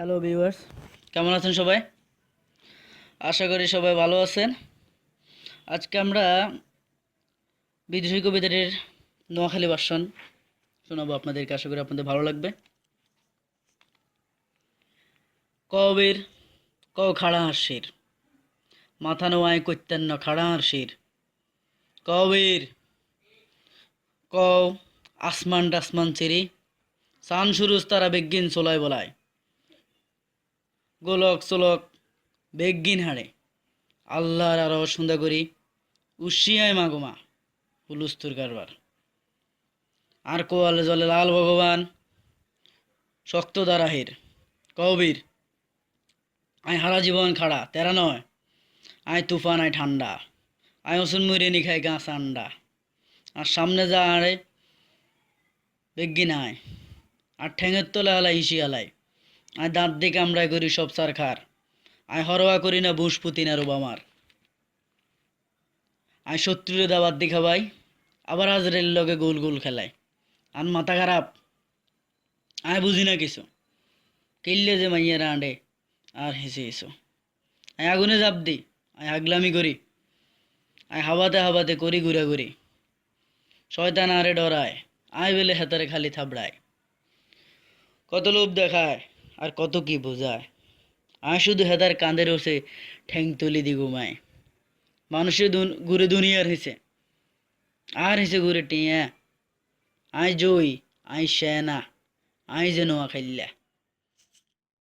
Hello viewers, কেমন আছেন সবাই? আশা করি সবাই ভালো আছেন। আজকে আমরা বিদেশি কবিতাটির নোয়াখালী ভার্সন শোনাবো আপনাদেরকে। আশা করি আপনাদের ভালো লাগবে। কবির ক খাড়া হাসির মাথা নোয়ায় কৈত্যান্ন খাড়া হাসির কবির ক আসমান টাসমান চিরি সান সুরুজ তারা বেগিন চলায় বলায় গোলক চলক বেগিন হাড়ে আল্লাহর আরো সন্ধ্যা করি উশিয়ায় মাগোমা হুলুস্তুর কারবার আর কোয়ালে জলে লাল ভগবান শক্ত দারাহির কবির আয় হারা জীবন খাড়া তেরা নয় আয় তুফান আয় ঠান্ডা আয় ওসুন মুড়ে নি খাই গাছ আন্ডা আর সামনে যা আড়ে বেগিন আয় আর ঠেঙের তলে আলাই হিসি আলাই আয় দাঁত দিয়ে কামড়ায় করি সব সার খার আয় হরওয়া করি না বুসপুতি না রোবামার আয় শত্রুরে দাবাত দি খাবাই আবার আজরের লগে গোল গোল খেলায় আর মাথা খারাপ আয় বুঝি না কিছু কিল্লে যে মাইয়েরা আঁডে আর হেসে এসো আয় আগুনে জাপ দি আয় আগলামি করি আয় হাওয়াতে হাওয়াতে করি ঘুরাঘুরি শয়তান আরে ডরায় আয় বেলে হেতারে খালি থাবড়ায় কত লোভ দেখায় আর কত কি বোঝায় আয় শুধু হেতার কাঁধের ওসে ঠ্যাং তুলি দি ঘুমায় মানুষের ঘুরে দুনিয়ার হেসে আর হেসে ঘুরে টিয়া আয় জই আয় সেনা আয় যে নোয়া খাইল্লা।